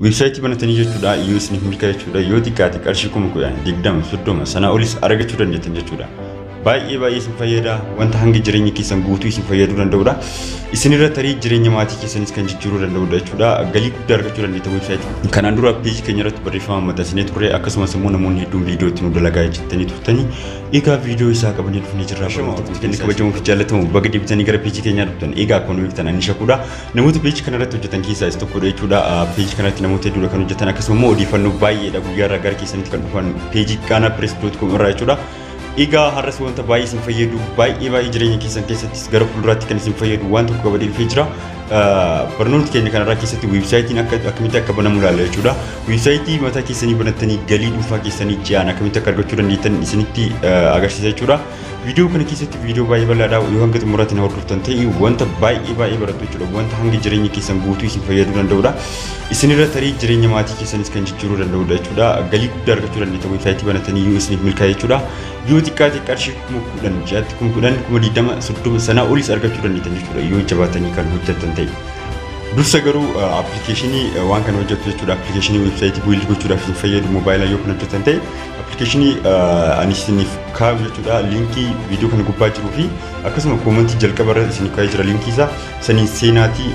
Website banatanii jechuudha yoo isiniif milkaa'e jechuudha yoo xiqqaate qarshii 10,000 30 sana olis argachuu dandeettan jechuudha. Baay'ee isin fayyada wanta hanga jireenya keessan guutuu isin fayyaduu danda'udha. Isin irra tarii jireenya maatii keessanis kan jijjiiruu danda'udha jechuudha. Galii guddaa argachuu dandeetta website. Kanaan dura page keenya irratti barreeffama maxxansinee turre akkasumas immoo namoonni hedduun viidiyoo itti nu dalagaa jettanii turtanii egaa viidiyoo isaa qabanii dhufnee jirra. Kenni kabajamoo fi jaallatamu baga deebitanii gara page keenyaa dhuftan egaa akkuma beektan ani shakuudha. Namoota page kana irratti hojjetan keessaa isa tokkodha jechuudha. Page kanatti namoota hedduudha kan hojjetan akkasumas immoo odeeffannoo baay'eedha guyyaa irraa gara keessanitti kan dhufan page kanapress.com irraa jechuudha. Egaa har'as wanta baay'ee isin fayyadu baay'ee jireenya keessan keessattis gara fuulduraatti kan isin fayyadu waan tokko qabadee dhufee jira. Barnoota keenya kanarraa keessatti websaayitiin akkamitti akka banamu ilaalla jechuudha. Websaayitii mataa keessanii banattanii galii dhuunfaa keessanii Ji'aan akkamitti akka argachuu dandeettan isinitti agarsiisa jechuudha. Viidiyoo kana keessatti viidiyoo baay'ee bal'aadha yoo hanga xumuraatti na hordoftan ta'e wanta baay'ee barattu jechuudha. Wanta hanga jireenya keessan guutuu isin fayyaduu danda'udha. Isin irra tarii jireenya maatii keessanis kan jijjiiruu danda'udha jechuudha. Galii guddaa argachuu dandeettan websaayitii banatanii yoo isiniif milkaa'e jechuudha. Yoo xiqqaate qarshii 10,000 20,000 30 sana olis argachuu dandeettan jechuudha yoo jabaatanii kan hojjettan ta'e. Dursa garuu appilikeeshinii waan kana hojjetu jechuudha. Appilikeeshinii websaayitii build gochuudhaaf isin fayyadu moobaayilaa yoo kan hojjetan ta'e appilikeeshinii ani isiniif kaa'u jechuudha. Linkii viidiyoo kana gubbaa jiruu fi akkasuma koomentii jalqaba irra isiniif kaa'ee jira linkii isaa sanii seenaatii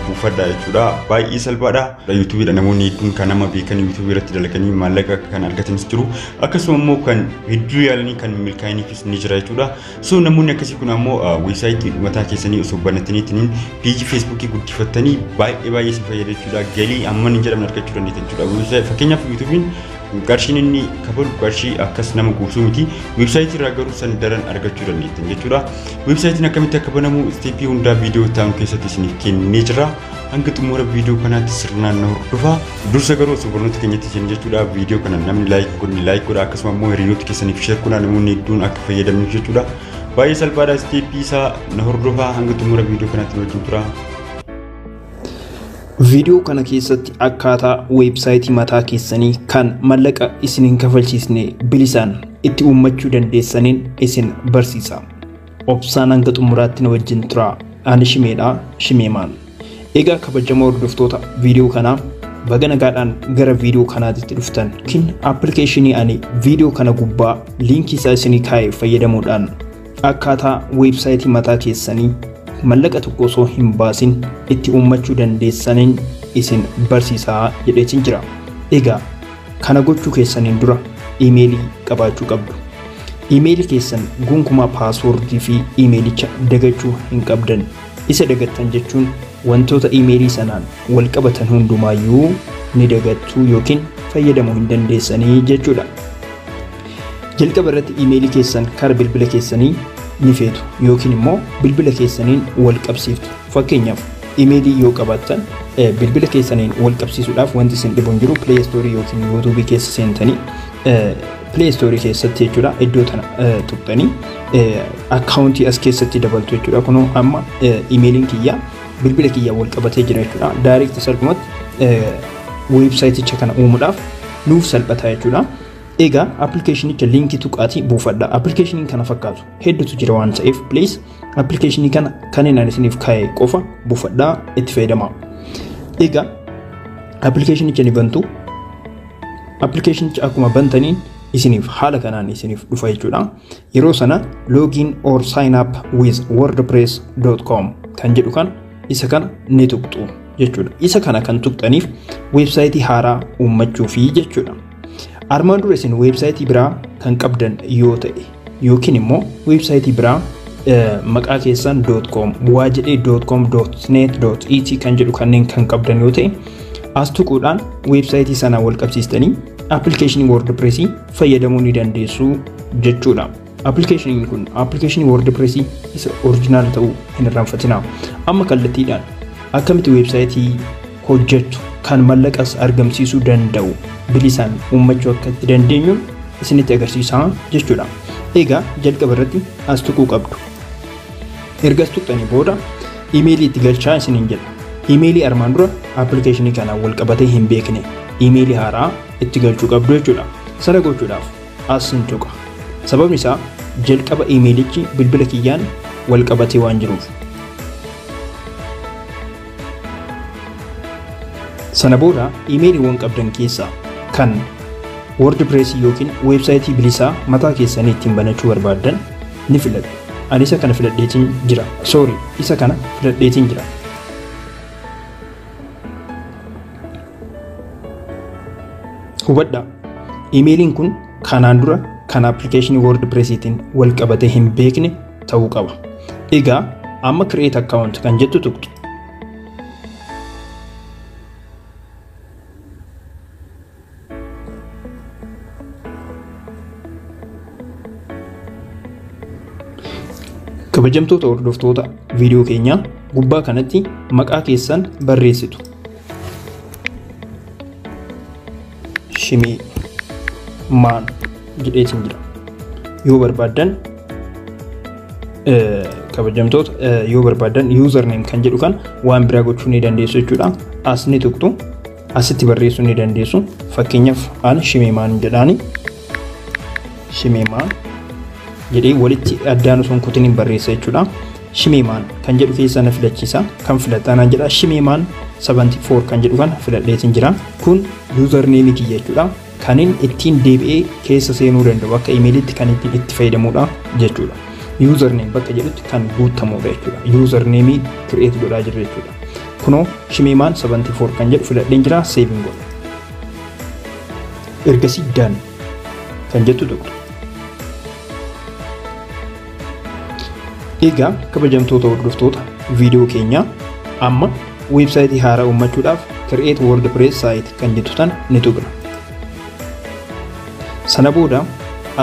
buufadha jechuudha. Baay'ee salphaadha. YouTubeedha namoonni hedduun kan nama beekan YouTube irratti dalaganii maallaqa kan argatanis jiru. Akkasuma immoo kan hedduu yaalanii kan milkaa'iniifis ni jira jechuudha. So namoonni akkasii kun ammoo websaayitii mataa keessanii osoo banataniitiin peejii Facebookii guddifattanii baay'ee isin fayyada jechuudha. Galii amma hin jedhamne argachuu dandeettan jechuudha. Fakkeenyaaf YouTubein qarshiin inni kafalu qarshii akkas nama guutuu miti. Websaayitii irraa garuu san daran argachuu dandeettan jechuudha. Websaayitiin akkamitti akka banamu isteepii hundaa viidiyoo ta'an keessatti isiniif kennee jira. Hanga xumura viidiyoo kanaatti sirnaan na hordofaa. Dursa garuu osoo barnoota keenyatti isin jechuudha. Viidiyoo kana namni laayik godha akkasuma immoo hiriyoota keessaniif sheer godhaa namoonni hedduun akka fayyadamaniif jechuudha. Baay'ee salphaadha isteepii isaa na hordofaa hanga xumura viidiyoo kanaatti wajjin tura. Viidiyoo kana keessatti akkaataa websaayitii mataa keessanii kan mallaqa isin hin kafalchiisne bilisaan itti uummachuu dandeessaniin isin barsiisa. Obsaan hanga xumuraatti na wajjin tura. Ani Shimeedha, Shimeemaan. Egaa kabajamoo hordoftoota viidiyoo kanaa baga nagaadhaan gara viidiyoo kanaatti dhuftan. Kin appilikeeshinii ani viidiyoo kana gubbaa liinkii isaa isinii kaa'ee fayyadamuudhaan akkaataa websaayitii mataa keessanii mallaqa tokko osoo hin baasin itti uummachuu dandeessaniin isin barsiisaa jedheetiin jira. Egaa kana gochuu keessaniin dura iimeelii qabaachuu qabdu. Iimeelii keessan gonkumaa paaswoordii fi iimeelicha dagachuu hin qabdan. Isa dagattan jechuun wantoota iimeelii sanaan wal qabatan hundumaayyuu ni dagattuu yookiin fayyadamuu hin dandeessanii jechuudha. Jalqaba irratti iimeelii keessan kara bilbila keessanii ni feetu yookiin immoo bilbila keessaniin wal qabsiiftu. Fakkeenyaaf iimeelii yoo qabaattan bilbila keessaniin wal qabsiisuudhaaf wanti isin dhibu hin jiru. Play Store yookiin YouTube keessa seentanii Play Store keessatti jechuudha iddoo tana tuqxanii akkaawuntii as keessatti dabaltu jechuudha. Kunoo amma iimeeliin kiyyaa bilbila kiyyaa wal qabatee jira jechuudha. Direct salphumatti websaayiticha kana uumuudhaaf nuuf salphataa jechuudha. Egaa appilikeeshinicha linkii tuqaatii buufadha. Appilikeeshiniin kana fakkaatu hedduutu jira waan ta'eef please appilikeeshinii kana kanneen ani isiniif kaa'e qofa buufadhaa itti fayyadamaa. Egaa appilikeeshinicha ni bantu. Appilikeeshinicha akkuma bantaniin isiniif haala kanaan isiniif dhufa jechuudha. Yeroo sana login or sign up with wordpress.com kan jedhu kan isa kana ni tuqxu jechuudha. Isa kana kan tuqxaniif websaayitii haaraa uummachuufi jechuudha. Armaan dura isin websaayitii biraa kan qabdan yoo ta'e yookiin immoo websaayitii biraa maqaa keessan .com waa jedhee .com .net.et kan jedhu kanneen kan qabdan yoo ta'e as tuquudhaan websaayitii sana wal qabsiistanii appilikeeshinii wordpressii fayyadamuu ni dandeessu jechuudha. Appilikeeshiniin kun appilikeeshinii wordpressii isa oriijinaal ta'uu hin irraanfatinaa. Amma kallattiidhaan akkamitti websaayitii hojjettu kan mallaqas argamsiisuu danda'u bilisaan uummachuu akka itti dandeenyuun isinitti agarsiisaa jechuudha. Egaa jalqaba irratti as tuquu qabdu. Ergas tuqxanii booda iimeelii itti galchaa isiniin jedha. Iimeelii armaan dura appilikeeshinii kanaan wal qabatee hin beekne iimeelii haaraa itti galchuu qabdu jechuudha. Sana gochuudhaaf as hin tuqa. Sababni isaa jalqaba iimeelichi bilbila kiyyaan wal qabatee waan jiruuf. Sana booda iimeeliiwwan qabdan keessaa kan WordPress yookiin weebsaayitii bilisaa mataa keessanii ittiin banachuu barbaaddan ni filadhu. Ani isa kana filadheetiin jira. Isa kana filadheetiin jira. Hubadhaa. Iimeeliin kun kanaan dura kan appilikeeshinii WordPressiitiin wal qabatee hin beekne ta'uu qaba. Egaa amma create account kan jettu tuqxu. Kabajamtoota hordoftoota viidiyoo keenyaa gubbaa kanatti maqaa keessan barreessitu. Ji'aan jedheetiin jira. Yoo barbaaddan kabajamtoota yoo barbaaddan username kan jedhu kan waan biraa gochuu ni dandeessu jechuudha. As ni tuqxu. Asitti barreessuu ni dandeessu. Fakkeenyaaf an Ji'aan jedhaani. Ji'aan jedhee walitti addaan osoo hin kutiniin barreessa jechuudha. Ji'aan kan jedhu keessa na filachiisa. Kan filadhaan jedha. Ji'aan 74 kan jedhu kan filadheetiin jira. Kun username kiyya jechuudha. Kanin ittiin deebi'ee keessa seenuu danda'u akka iimeeliitti kan ittiin itti fayyadamuudha jechuudha. Username bakka jedhutti kan guutamuudha jechuudha. Username create godhaa jirra jechuudha. Kunoo Ji'aan 74 kan jedhu filadheen jira. Saving godha. Ergasii done kan jettu tuqxu. Egaa kabajamtoota hordoftoota viidiyoo keenyaa amma weebsaayitii haaraa uummachuudhaaf create WordPress site kan jettu tan ni tuqna. Sana booda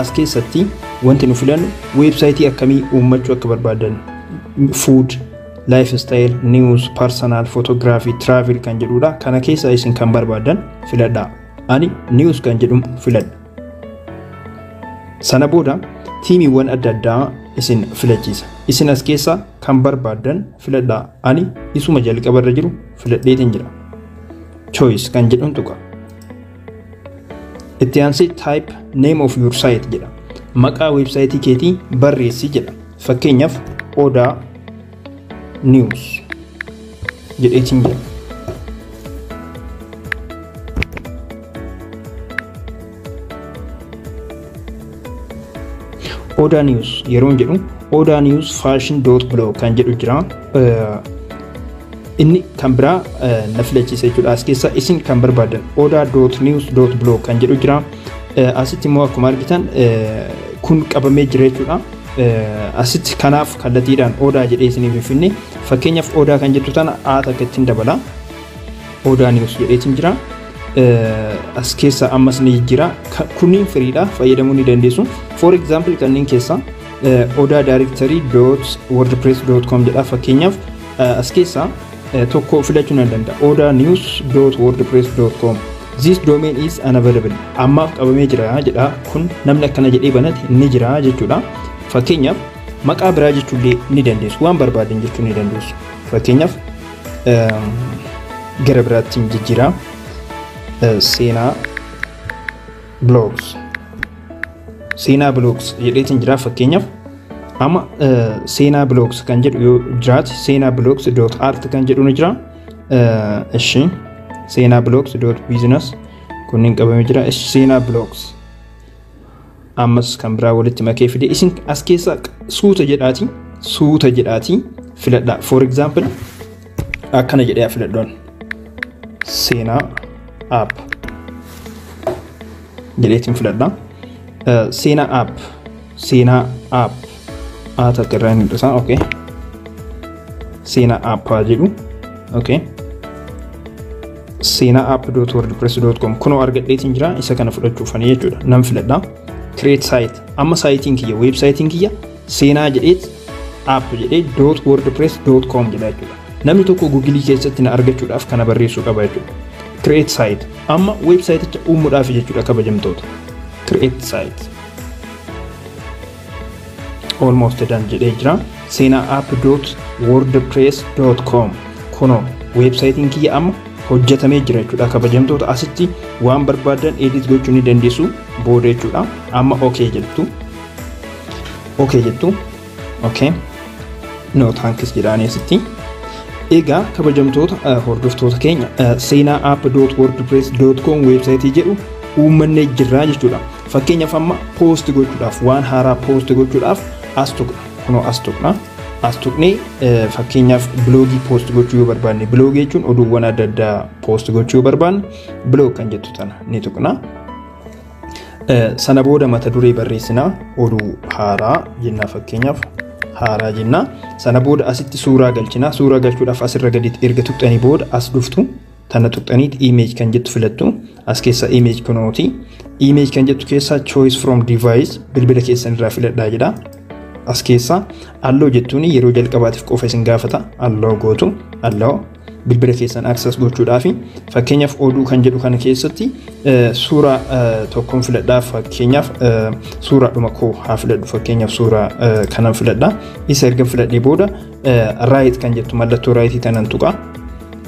as keessatti wanti nu filannu weebsaayitii akkamii uummachuu akka barbaadan food, lifestyle, news, personal, photography, travel kan jedhudha. Kana keessa isin kan barbaadan filadhaa. Ani news kan jedhu filadha. Sana booda tiimiiwwan adda addaa isin filachiisa. Isin as keessa kan barbaadan filadhaa. Ani isuma jalqabarra jiru filadheetiin jira. Choice kan jedhuun tuqa. Itti aansee type name of your site jedha. Maqaa weebsaayitii keetii barreessi jedha. Fakkeenyaaf Odaa News jedheetiin jira. Odaa News yeroo jedhu Odaa News fashion.blog kan jedhu jira. Inni kan biraa na filachiisa jechuudha. As keessa isin kan barbaadan odaa.news.blog kan jedhu jira. Asitti immoo akkuma argitan kun qabamee jira jechuudha. Asitti kanaaf kallattiidhaan Odaa jedhee isiniif finne. Fakkeenyaaf Odaa kan jettu tana akka ittiin dabala. Odaa News jedheetiin jira. As keessa ammas ni jira. Kunniin firiidha fayyadamuu ni dandeessu. For example kanneen keessa odaadirectory.wordpress.com jedha. Fakkeenyaaf as keessa tokko filachuu nan danda'a. odanews.wordpress.com This domain is unavailable. Ammaaf qabamee jira jedha. Kun namni akkana jedhee banate ni jira jechuudha. Fakkeenyaaf maqaa biraa jechuullee ni dandeessu. Waan barbaadan jechuu ni dandeessu. Fakkeenyaaf gara biraattiin jijjiira. Seenaa blogs jedheetiin jira. Fakkeenyaaf amma seenaa blogs kan jedhu yoo jiraate seenaa blogs.art kan jedhu ni jira. Ishi seenaa blogs.business kunniin qabamee jira. Seenaa blogs ammas kan biraa walitti makee fide. Isin as keessa suuta jedhaatii filadhaa. For example akkana jedhee filadhoon seenaa app jedheetiin filadhaa. Seenaa app takka irraa hin dhusan. Okay. Seenaa app jedhu. Okay. Seenaa app.wordpress.com kunoo argadheetiin jira. Isa kana fudhachuufanii jechuudha. Nan filadhaa. Create site. Amma saayitiin kiyya weebsaayitiin kiyya seenaa jedheet app jedhee .wordpress.com jedha jechuudha. Namni tokko Google keessatti na argachuudhaaf kana barreessuu qaba jechuudha. Create site. Amma weebsaayiticha uumuudhaaf jechuudha kabajamtoota. Create site. Almost done jedhee jira. Seenaa app.wordpress.com kunoo weebsaayitiin kiyya amma hojjetamee jira jechuudha kabajamtoota. Asitti waan barbaadan edit gochuu ni dandeessu booda jechuudha. Amma okay jettu. Okay. No thanks jedhaanii asitti. Egaa kabajamtoota hordoftoota keenya seenaa app.wordpress.com websaayitii jedhu uummanne jirraa jechuudha. Fakkeenyaaf amma poost gochuudhaaf waan haaraa poost gochuudhaaf as tuqna. Kunoo as tuqna. As tuqnee fakkeenyaaf biloogii poost gochuu yoo barbaanne biloogii jechuun oduuwwan adda addaa poost gochuu yoo barbaanne biloog kan jettu tana ni tuqna. Sana booda mata duree barreessinaa oduu haaraa jennaa fakkeenyaaf haaraa jennaa. Sana booda asitti suuraa galchinaa. Suuraa galchuudhaaf asirra gaditti erga tuqxanii booda as dhuftu tana tuqxaniiti image kan jettu filattu. As keessa image kunooti. Image kan jettu keessa choice from device bilbila keessan irraa filadhaa jedha. As keessa allow jettuun yeroo jalqabaatiif qofa isin gaafata. Allow gootu. Allow bilbila keessan access gochuudhaaf fakkeenyaaf oduu kan jedhu kana keessatti suuraa tokkoon filadhaa. Fakkeenyaaf suuraa dhuma koo haa filadhu. Fakkeenyaaf suuraa kanan filadhaa. Isa erga filadhee booda right kan jettu mallattoo right tanan tuqa.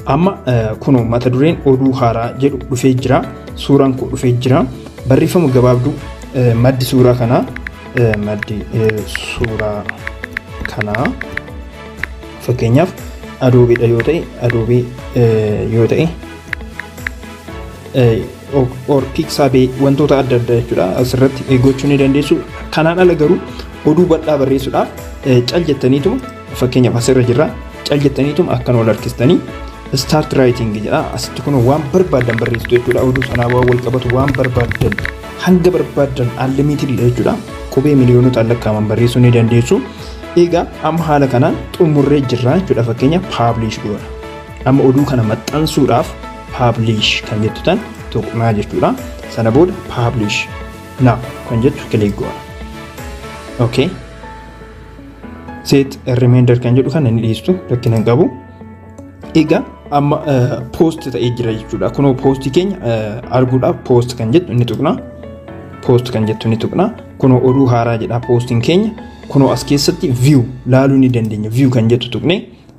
Amma kunoo mata dureen oduu haaraa jedhu dhufee jira. Suuraan kun dhufee jira. Barreeffama gabaabduu maddi suuraa kanaa maddi suuraa kanaa fakkeenyaaf adobeedha yoo ta'e adobee yoo ta'e or pixabay wantoota adda addaa jechuudha. Asirratti gochuu ni dandeessu. Kanaan ala garuu oduu bal'aa barreessuudhaaf cal jettaniituma fakkeenyaaf asirra jirra cal jettaniituma akkan wal harkistanii start writing jedha. Asitti kun waan barbaadan barreessitu jechuudha. Oduu sanaa wal qabatu waan barbaadan hanga barbaadan unlimited jechuudha. Qubee miliyoonota lakkaa'aman barreessuu ni dandeessu. Egaa amma haala kanaan xumurree jirra jechuudha. Fakkeenya publish goona. Amma oduu kana maxxansuudhaaf publish kan jettu tan tuqnaa jechuudha. Sana booda publish now kan jettu click goona. Okay. Set a reminder kan jedhu kana ni dhiistu rakkina hin qabu. Egaa amma post ta'ee jira jechuudha. Kunoo poostii keenya arguudhaaf post kan jettu ni tuqna. Post kan jettu ni tuqna. Kunoo oduu haaraa jedha poostiin keenya. Kunoo as keessatti view laaluu ni dandeenya. View kan jettu tuqne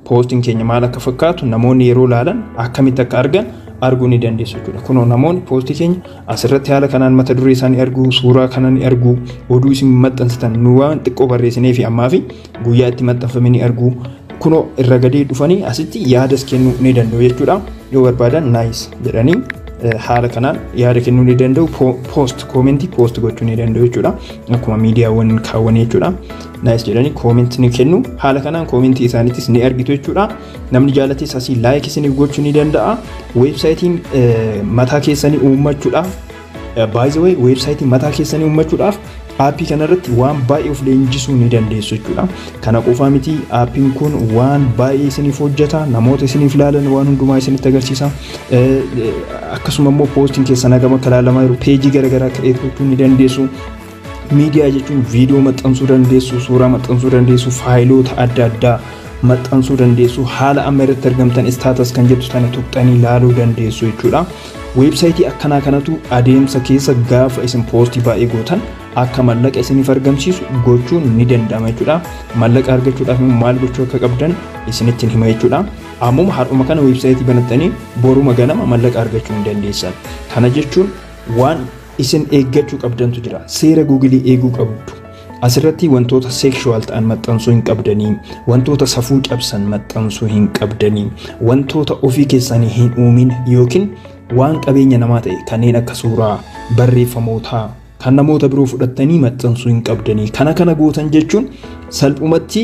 poostiin keenya maal akka fakkaatu namoonni yeroo laalan akkamitti akka argan arguu ni dandeessu jechuudha. Kunoo namoonni poostii keenya asirratti haala kanaan mata duree isaanii argu, suuraa kana ni argu, oduu isin maxxansitan nu waan xiqqoo barreessinee fi ammaa fi guyyaa itti maxxanfame ni argu. Kunoo irra gadee dhufanii asitti yaadas kennuu ni danda'u jechuudha. Yoo barbaadan nice jedhanii haala kanaan yaada kennuu ni danda'u. Post comment post gochuu ni danda'u jechuudha. Akkuma miidiyaawwan kaawwanii jechuudha. Nice jedhanii comment ni kennu. Haala kanaan comment isaaniitis ni argitu jechuudha. Namni jaalates asii like isiniif gochuu ni danda'a. Websaayitiin mataa keessanii uummachuudhaaf by the way websaayitiin mataa keessanii uummachuudhaaf aappii kanarratti waan baay'ee of leenjisuu ni dandeessu jechuudha. Kana qofaa miti aappiin kun waan baay'ee isiniif hojjeta. Namoota isiniif ilaalan waan hundumaa isinitti agarsiisa. Akkasuma immoo poostiin keessan hagam akka ilaalamaa jiru peejii garaagaraa create gochuu ni dandeessu. Miidiyaa jechuun viidiyoo maxxansuu dandeessu, suuraa maxxansuu dandeessu, faayiloota adda addaa maxxansuu dandeessu. Haala amma irratti argamtan staatus kan jettu tana tuqxanii ilaaluu dandeessu jechuudha. Websaayitii akkanaa kanatu adeemsa keessa gaafa isin poostii baay'ee gootan akka mallaqa isiniif argamsiisu gochuun ni danda'ama jechuudha. Mallaqa argachuudhaaf maal gochuu akka qabdan isinitti hima jechuudha. Ammuma har'uma kana websaayitii banattanii boruma ganama mallaqa argachuu ni dandeessan. Kana jechuun waan isin eeggachuu qabdantu jira. Seera Google eeguu qabdu. Asirratti wantoota sexual ta'an maxxansuu hin qabdanii, wantoota safuu cabsan maxxansuu hin qabdanii, wantoota ofii keessanii hin uumin yookiin waan qabeenya namaa ta'e kanneen akka suuraa, barreeffamootaa kan namoota biroo fudhattanii maxxansuu hin qabdanii. Kana gootan jechuun salphumatti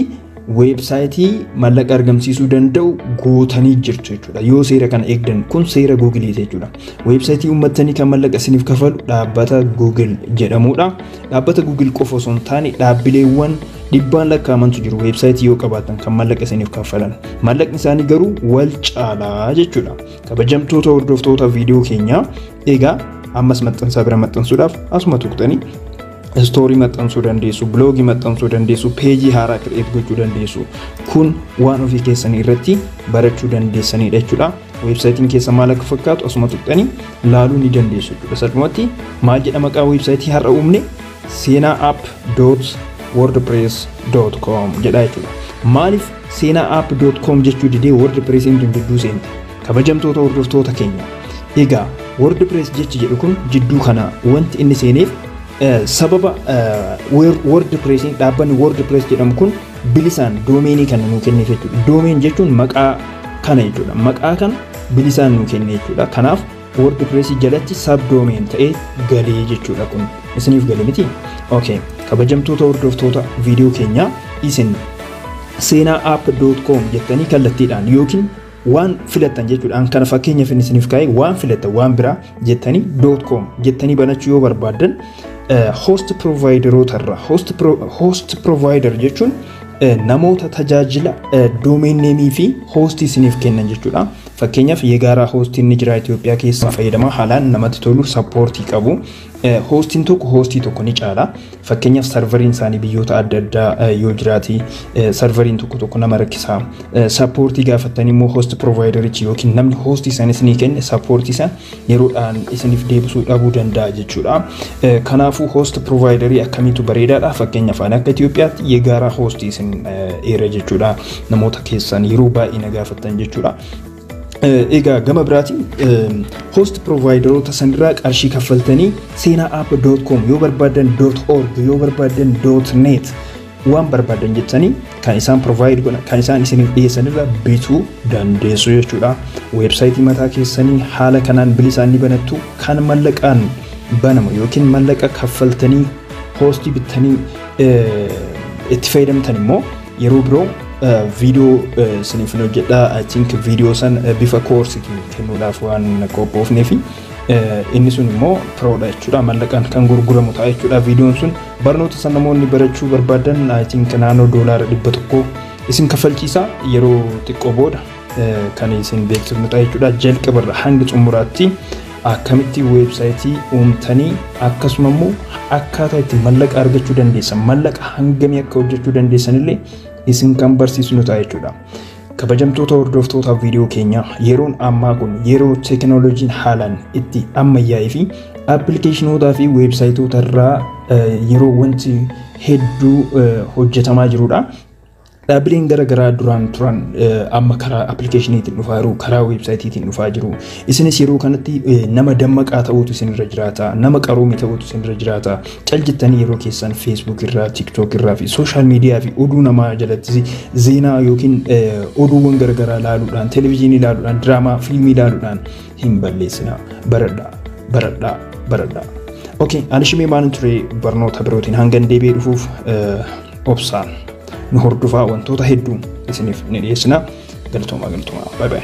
websaayitii mallaqa argamsiisuu danda'u gootanii jirtu jechuudha. Yoo seera kana eegdan kun seera Google jechuudha. Websaayitii uummattanii kan mallaqa isiniif kafalu dhaabbata Google jedhamudha. Dhaabbata Google qofa osoo hin taane dhaabbileewwan dhibbaan lakkaa'amantu jiru websaayitii yoo qabaatan kan mallaqa isiniif kafalan. Mallaqni isaanii garuu wal caalaa jechuudha. Kabajamtoota hordoftoota viidiyoo keenyaa egaa ammas maxxansaa bira maxxansuudhaaf asuma tuqxanii story maxxansuu dandeessu, bloogii maxxansuu dandeessu, peejii haaraa create gochuu dandeessu. Kun waan ofii keessanii irratti barachuu dandeessanidha jechuudha. Websaayitiin keessa maal akka fakkaatu asuma tuqxanii ilaaluu ni dandeessu jechuudha. Salphumatti maal jedha maqaa websaayitii har'a uumne seenaa app.wordpress.com jedha jechuudha. Maaliif seenaa app.com jechuu didee wordpressiin jidduu seente? Kabajamtoota hordoftoota keenya. Egaa wordpress jechi jedhu kun jidduu kana wanti inni seeneef sababa wordpressiin dhaabbanni wordpress jedhamu kun bilisaan doomeenii kan nuu kenneef jechuudha. Doomeen jechuun maqaa kana jechuudha. Maqaa kana bilisaan nu kenne jechuudha. Kanaaf WordPress jalatti subdomain ta'ee galii jechuudha kun. Isiniif galee miti? Okay. Kabajamtoota hordoftoota viidiyoo keenyaa isin seenaapp.com jettanii kallattiidhaan yookiin waan filattan jechuudha. Kana fakkeenyaaf isiniif kaa'ee waan filattan waan biraa jettanii .com jettanii banachuu yoo barbaaddan host providerotarra host provider jechuun namoota tajaajila domain name fi host isiniif kennan jechuudha. Fakkeenyaaf yegaara hostiin ni jira Itoophiyaa keessa fayyadamaa haalaan namatti tolu supportii qabu. Hostiin tokko hostii tokko ni caala. Fakkeenyaaf serveriin isaanii biyyoota adda addaa yoo jiraati serveriin tokko nama rakkisa. Supportii gaafattanii immoo host providerichi yookiin namni hostii isaanii isinii kenne supportii isaa yeroodhaan isiniif deebisuu dhabuu danda'a jechuudha. Kanaafuu host providerii akkamiitu bareedaadha. Fakkeenyaaf akka Itoophiyaatti yegaara hostii isin eera jechuudha. Namoota keessan yeroo baay'ee na gaafattan jechuudha. Egaa gama biraatiin host provideroota sanirraa qarshii kaffaltanii seenaapp.com yoo barbaadan .org yoo barbaadan .net waan barbaadan jettanii kan isaan provide godhan kan isaan isiniif dhiyeessanirra bituu dandeessu jechuudha. Weebsaayitii mataa keessanii haala kanaan bilisaan ni banattu kan mallaqaan banamu yookiin mallaqa kaffaltanii hostii bittanii itti fayyadamtan immoo yeroo biroo video isiniif hojjedha. I think video san bifa course kennuudhaaf waan qophoofneef inni sun immoo proodha jechuudha. Mallaqaan kan gurguramu ta'a jechuudha. Videoon sun barnoota san namoonni barachuu barbaadan I think naannoo $100 isin kaffalchiisa. Yeroo xiqqoo booda kan isin beeksifnu ta'a jechuudha. Jalqabarra hanga xumuraatti akkamitti weebsaayitii uumtanii akkasuma immoo akkaataa itti mallaqa argachuu dandeessan mallaqa hangamii akka hojjechuu dandeessan illee isin kan barsiisnu ta'a jechuudha. Kabajamtoota hordoftoota viidiyoo keenya yeroon ammaa kun yeroo teekinooloojiin haalaan itti ammayyaa'ee fi appilikeeshinootaa fi weebsaayitoota irraa yeroo wanti hedduu hojjetamaa jirudha. Dhaabbileen garaagaraa duraan turan amma karaa appilikeeshiniitiin dhufaa jiru, karaa weebsaayitiitiin dhufaa jiru. Isinis yeroo kanatti nama dammaqaa ta'uutu isinirra jiraata, nama qaroome ta'uutu isinirra jiraata. Cal jettanii yeroo keessan Facebook irraa, TikTok irraa fi sooshaal miidiyaa fi oduu namaa jalatti zeenaa yookiin oduuwwan garaagaraa ilaaluudhaan, televezyiinii ilaaluudhaan, diraamaa, fiilmii ilaaluudhaan hin balleessina. Baradhaa. Okay, ani Shimee Maanin ture barnoota birootiin hanga deebi'ee dhufuuf obsaan. Nu hordofaa wantoota hedduu isiniif ni dhiyeessina. Galatooma. Bye bye.